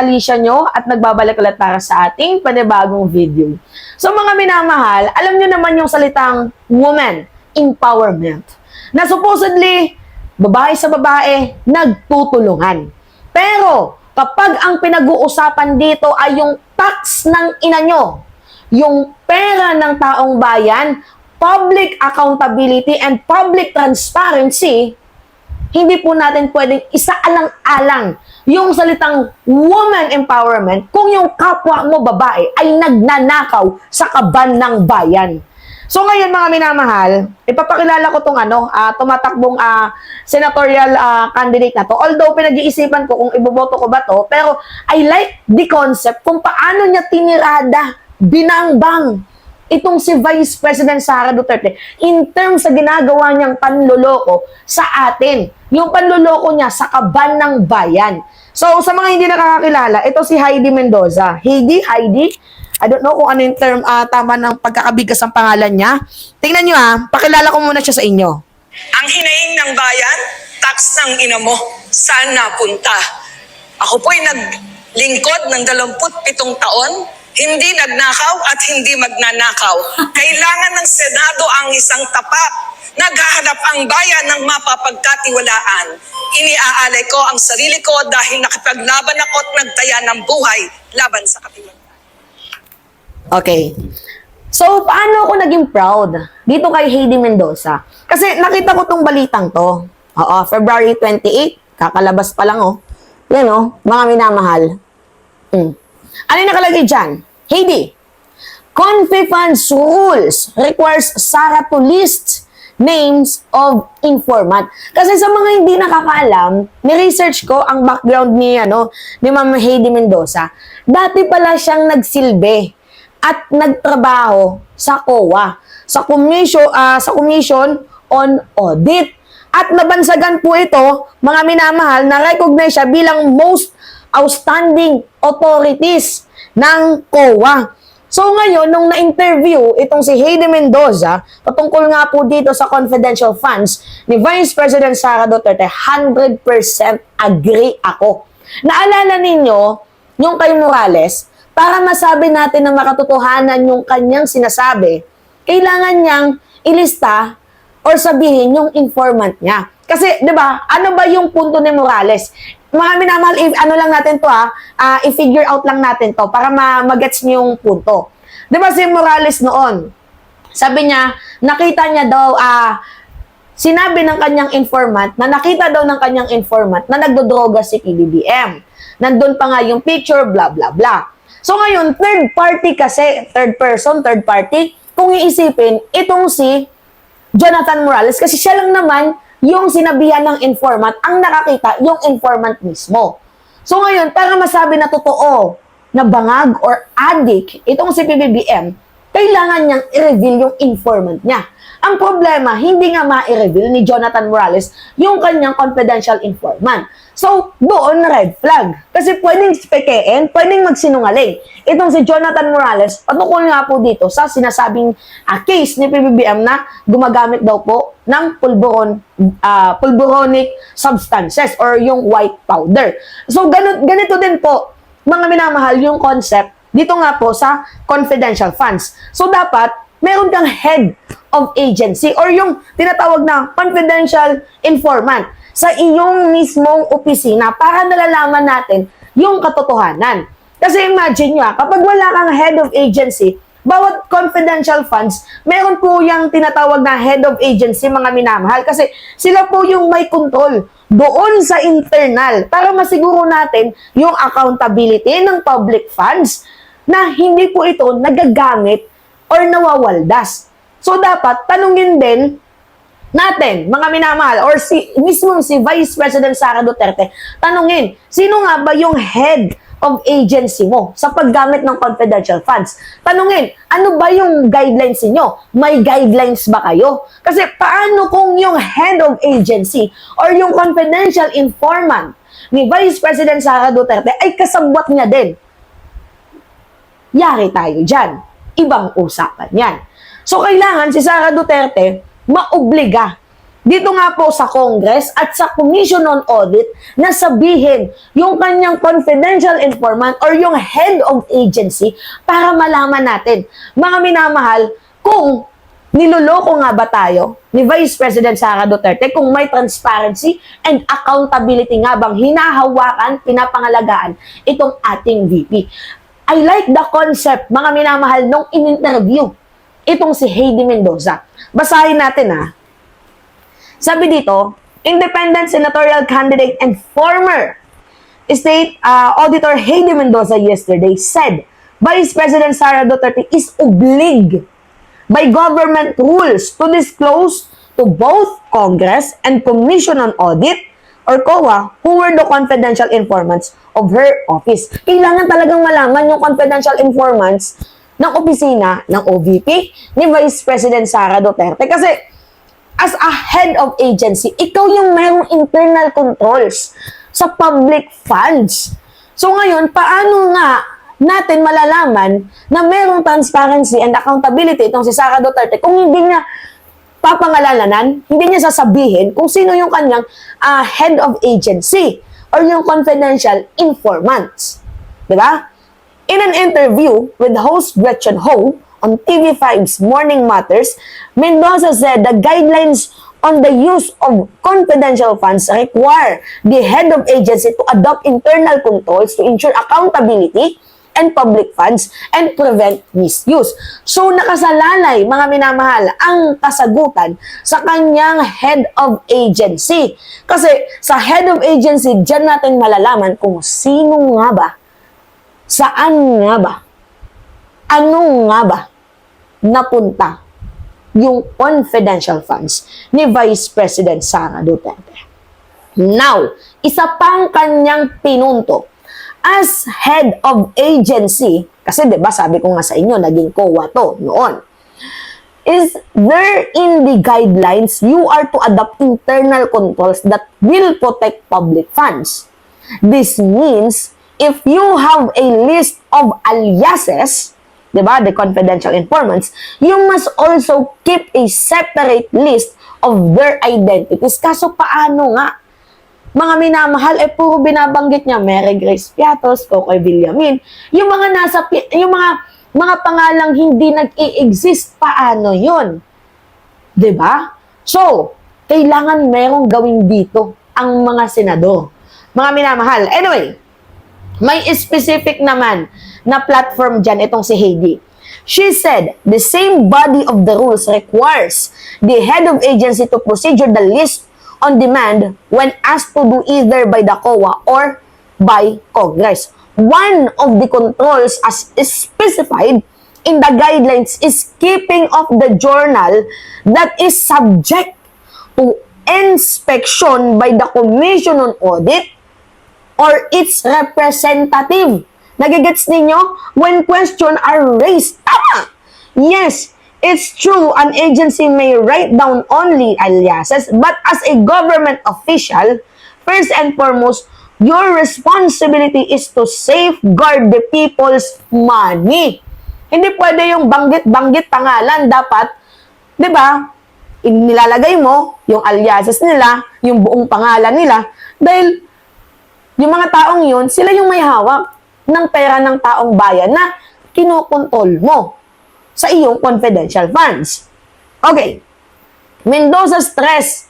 Alicia nyo at nagbabalik ulit para sa ating panibagong video. So mga minamahal, alam nyo naman yung salitang woman empowerment na supposedly babae sa babae nagtutulungan. Pero kapag ang pinag-uusapan dito ay yung tax ng ina nyo, yung pera ng taong bayan, public accountability and public transparency, hindi po natin pwedeng isaalang-alang yung salitang woman empowerment kung yung kapwa mo babae ay nagnanakaw sa kaban ng bayan. So ngayon mga minamahal, ipapakilala ko tong tumatakbong senatorial candidate na to. Although pinag-iisipan ko kung iboboto ko ba to, pero I like the concept kung paano niya tinirada, binangbang itong si Vice President Sara Duterte in terms sa ginagawa niyang panloloko sa atin. Yung panloloko niya sa kaban ng bayan. So, sa mga hindi nakakakilala, ito si Heidi Mendoza. Heidi? I don't know kung ano yung term, tama ng pagkakabigas ng pangalan niya. Tingnan niyo pakilala ko muna siya sa inyo. Ang hinaing ng bayan, tax ng ina mo, saan napunta? Ako po'y naglingkod ng 27 taon, hindi nagnakaw at hindi magnanakaw. Kailangan ng Senado ang isang tapat. Naghahanap ang bayan ng mapapagkatiwalaan. Iniaalay ko ang sarili ko dahil nakipaglaban ako at nagtaya ng buhay laban sa katiwala. Okay. So, paano ako naging proud dito kay Heidi Mendoza? Kasi nakita ko tong balitang to. Oo, February 28, kakalabas pa lang Yan mga minamahal. Ano yung nakalagay dyan? Heidi, Confifunds rules requires Sara to list names of informant. Kasi sa mga hindi nakakaalam, ni-research ko ang background ni Ma'am Heidi Mendoza. Dati pala siyang nagsilbi at nagtrabaho sa COA, sa Commission on Audit. At nabansagan po ito, mga minamahal, na-recognize siya bilang most outstanding authorities ng COA. So ngayon, nung na-interview itong si Heidi Mendoza, patungkol nga po dito sa confidential funds ni Vice President Sara Duterte, 100% agree ako. Naalala ninyo, yung kay Morales, para masabi natin na makatotohanan yung kanyang sinasabi, kailangan niyang ilista or sabihin yung informant niya. Kasi, di ba, ano ba yung punto ni Morales? Mga minamahal, lang natin to i-figure out lang natin to para magets niyo yung punto. Di ba si Morales noon, sabi niya, nakita niya daw, sinabi ng kanyang informant, na nakita daw ng kanyang informant na nagdodroga si PBBM. Nandun pa nga yung picture, blah, blah, blah. So ngayon, third party kasi, third person, third party, kung iisipin, itong si Jonathan Morales, kasi siya lang naman yung sinabihan ng informant, ang nakakita, yung informant mismo. So ngayon, para masabi na totoo, na bangag or addict, itong si PBBM, kailangan niyang i-reveal yung informant niya. Ang problema, hindi nga ma-i-reveal ni Jonathan Morales yung kanyang confidential informant. So, doon red flag. Kasi pwedeng spekein, pwedeng magsinungaling. Itong si Jonathan Morales, patungkol nga po dito sa sinasabing case ni PBBM na gumagamit daw po ng pulburonic substances or yung white powder. So, ganito din po, mga minamahal, yung concept dito nga po sa confidential funds. So, dapat meron kang head of agency or yung tinatawag na confidential informant sa iyong mismong opisina para nalalaman natin yung katotohanan. Kasi imagine nyo, kapag wala kang head of agency, bawat confidential funds, meron po yung tinatawag na head of agency, mga minamahal, kasi sila po yung may control doon sa internal para masiguro natin yung accountability ng public funds na hindi po ito nagagamit or nawawaldas. So, dapat tanungin din natin, mga minamahal, or mismo si Vice President Sara Duterte, tanungin, sino nga ba yung head of agency mo sa paggamit ng confidential funds? Tanungin, ano ba yung guidelines niyo? May guidelines ba kayo? Kasi paano kung yung head of agency or yung confidential informant ni Vice President Sara Duterte ay kasabwat niya din? Yari tayo dyan. Ibang usapan yan. So, kailangan si Sara Duterte maobliga dito nga po sa Congress at sa Commission on Audit na sabihin yung kanyang confidential informant or yung head of agency para malaman natin, mga minamahal, kung niloloko nga ba tayo ni Vice President Sara Duterte, kung may transparency and accountability nga bang hinahawakan, pinapangalagaan itong ating VP. I like the concept, mga minamahal, nung in-interview itong si Heidi Mendoza. Basahin natin Sabi dito, independent senatorial candidate and former State Auditor Heidi Mendoza yesterday said Vice President Sara Duterte is obliged by government rules to disclose to both Congress and Commission on Audit or COA who were the confidential informants of her office. Kailangan talagang malaman yung confidential informants ng opisina ng OVP ni Vice President Sara Duterte kasi as a head of agency, ikaw yung mayroong internal controls sa public funds. So ngayon, paano nga natin malalaman na mayroong transparency and accountability itong si Sara Duterte kung hindi niya papangalalanan, hindi niya sasabihin kung sino yung kanyang head of agency or yung confidential informants. Diba? In an interview with host Gretchen Ho, on TV5's Morning Matters, Mendoza said the guidelines on the use of confidential funds require the head of agency to adopt internal controls to ensure accountability and public funds and prevent misuse. So, nakasalalay, mga minamahal, ang kasagutan sa kanyang head of agency. Kasi sa head of agency, dyan natin malalaman kung sino nga ba, saan nga ba, ano nga ba napunta yung confidential funds ni Vice President Sara Duterte. Now, isa pang kanyang pinunto as head of agency, kasi 'di ba sabi ko nga sa inyo, naging COA to noon, is there in the guidelines you are to adopt internal controls that will protect public funds. This means if you have a list of aliases, diba, the confidential informants, you must also keep a separate list of their identities. Kaso paano nga? Mga minamahal, puro binabanggit niya, Mary Grace Piatos, Cocoy Villamin, yung mga nasa, yung mga pangalang hindi nag-i-exist, paano yun? Diba? So, kailangan merong gawin dito ang mga senador. Mga minamahal. Anyway, may specific naman na platform dyan itong si Heidi. She said, the same body of the rules requires the head of agency to procedure the list on demand when asked to do either by the COA or by Congress. One of the controls as specified in the guidelines is keeping of the journal that is subject to inspection by the Commission on Audit or its representative. Nagigets ninyo? When questions are raised, tama! Yes, it's true, an agency may write down only aliases, but as a government official, first and foremost, your responsibility is to safeguard the people's money. Hindi pwede yung banggit-banggit pangalan. Dapat, di ba, nilalagay mo yung aliases nila, yung buong pangalan nila, dahil yung mga taong yun, sila yung may hawak ng pera ng taong bayan na kinokontrol mo sa iyong confidential funds. Okay. Mendoza stressed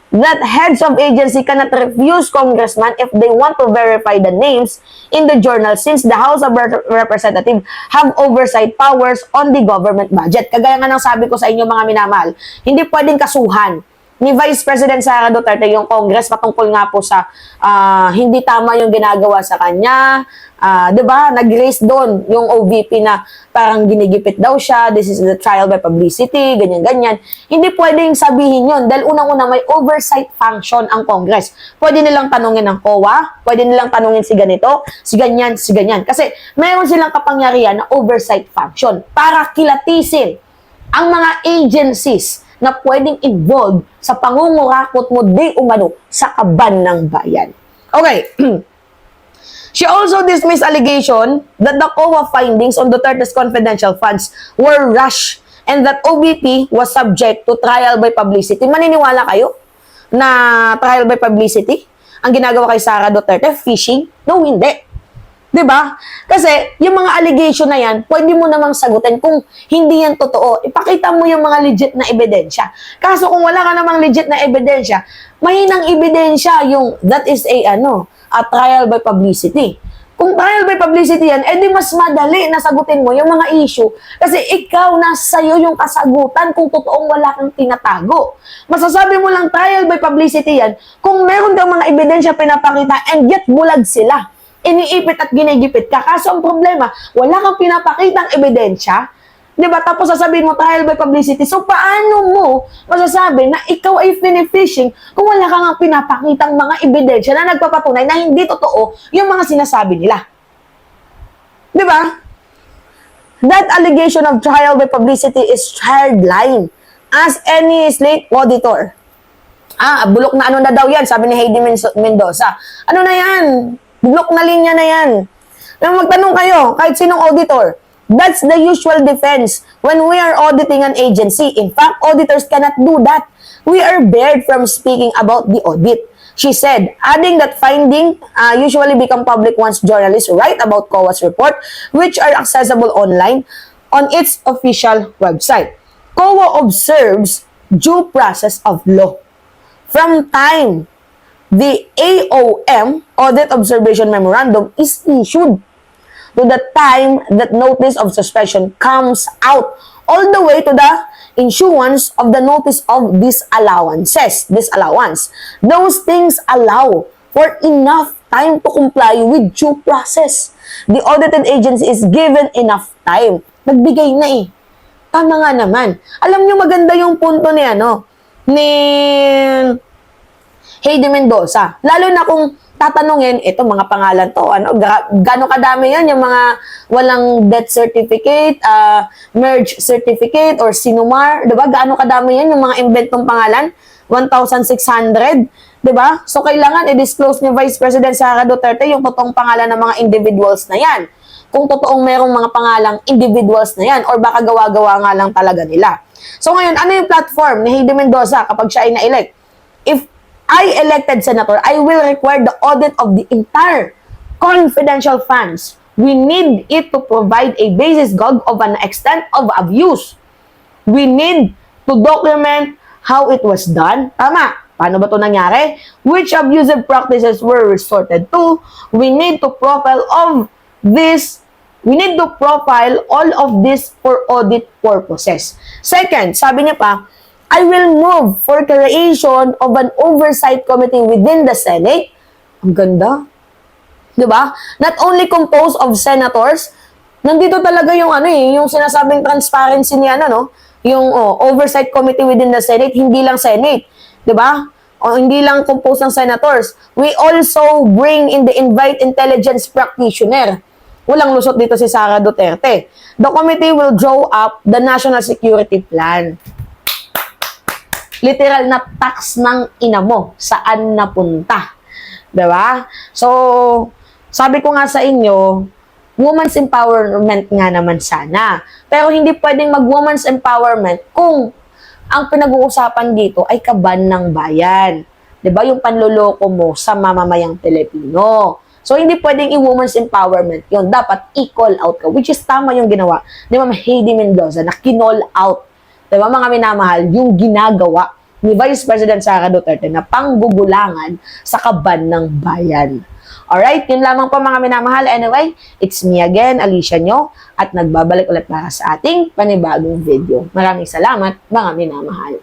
that heads of agency cannot refuse congressmen if they want to verify the names in the journal since the House of Representatives have oversight powers on the government budget. Kagaya nga ng sabi ko sa inyo mga minamahal, hindi pwedeng kasuhan ni Vice President Sara Duterte yung Congress patungkol nga po sa hindi tama yung ginagawa sa kanya. 'Di ba? Nag-raise doon yung OVP na parang ginigipit daw siya. This is the trial by publicity, ganyan-ganyan. Hindi pwedeng sabihin yon dahil unang-una may oversight function ang Congress. Pwede nilang tanungin ang COA, pwede nilang tanungin si ganito, si ganyan, si ganyan. Kasi mayroon silang kapangyarihan na oversight function para kilatisin ang mga agencies na pwedeng involved sa pangungurakot mo di umano sa kaban ng bayan. Okay. She also dismissed allegation that the COA findings on Duterte's confidential funds were rushed and that OBP was subject to trial by publicity. Maniniwala kayo na trial by publicity ang ginagawa kay Sara Duterte? Phishing? No, hindi. 'Di ba? Kasi yung mga allegation na yan, pwede mo namang sagutin kung hindi yan totoo. Ipakita mo yung mga legit na ebidensya. Kaso kung wala ka namang legit na ebidensya, mahinang ebidensya yung that is a trial by publicity. Kung trial by publicity yan, edi mas madali na sagutin mo yung mga issue kasi ikaw nasa iyo yung kasagutan kung totoong wala kang tinatago. Masasabi mo lang trial by publicity yan kung meron daw mga ebidensya pinapakita and yet bulag sila. Iniipit at ginigipit ka. Kaso ang problema, wala kang pinapakitang ebidensya, di ba? Tapos sasabihin mo trial by publicity. So, paano mo masasabi na ikaw ay fishing kung wala kang pinapakitang mga ebidensya na nagpapatunay na hindi totoo yung mga sinasabi nila? Di ba? That allegation of trial by publicity is hardline as any slate auditor. Bulok na ano na daw yan, sabi ni Heidi Mendoza. Ano na yan? Bulok na linya na yan. Nang magtanong kayo, kahit sinong auditor, that's the usual defense when we are auditing an agency. In fact, auditors cannot do that. We are barred from speaking about the audit, she said, adding that finding usually become public once journalists write about COA's report, which are accessible online on its official website. COA observes due process of law. From time the AOM, Audit Observation Memorandum, is issued to the time that notice of suspension comes out, all the way to the issuance of the notice of disallowance. Those things allow for enough time to comply with due process. The audited agency is given enough time. Nagbigay na eh. Tama nga naman. Alam nyo, maganda yung punto ni Heidi Mendoza. Lalo na kung tatanungin, ito mga pangalan to, gano'ng kadami yan, yung mga walang death certificate, merge certificate, or sinumar, diba? Gaano kadami yan, yung mga inventong pangalan? 1,600, diba? So, kailangan i-disclose ni Vice President Sara Duterte yung totoong pangalan ng mga individuals na yan. Kung totoong merong mga pangalang individuals na yan, or baka gawa-gawa nga lang talaga nila. So, ngayon, ano yung platform ni Heidi Mendoza kapag siya ay na-elect? If I elected senator, I will require the audit of the entire confidential funds. We need it to provide a basis of an extent of abuse. We need to document how it was done. Tama. Paano ba ito nangyari? Which abusive practices were resorted to? We need to profile all of this for audit purposes. Second, sabi niya pa, I will move for creation of an oversight committee within the Senate. Ang ganda. Diba? Not only composed of senators, nandito talaga yung yung sinasabing transparency niya, yung oversight committee within the Senate, hindi lang Senate. Diba? O hindi lang composed ng senators. We also bring in the invite intelligence practitioner. Walang lusot dito si Sara Duterte. The committee will draw up the national security plan. Literal na tax ng ina mo, saan napunta. Diba? So, sabi ko nga sa inyo, women's empowerment nga naman sana. Pero hindi pwedeng mag-women's empowerment kung ang pinag-uusapan dito ay kaban ng bayan. Diba? Yung panloloko mo sa mamamayang Pilipino. So, hindi pwedeng i-women's empowerment yun. Dapat i-call out ka, which is tama yung ginawa ni Ma'am Heidi Mendoza na kinall out. Diba, mga minamahal, yung ginagawa ni Vice President Sara Duterte na panggugulangan sa kaban ng bayan. Alright, yun lamang po mga minamahal. Anyway, it's me again, Alicia Nyo, at nagbabalik ulit para sa ating panibagong video. Maraming salamat, mga minamahal.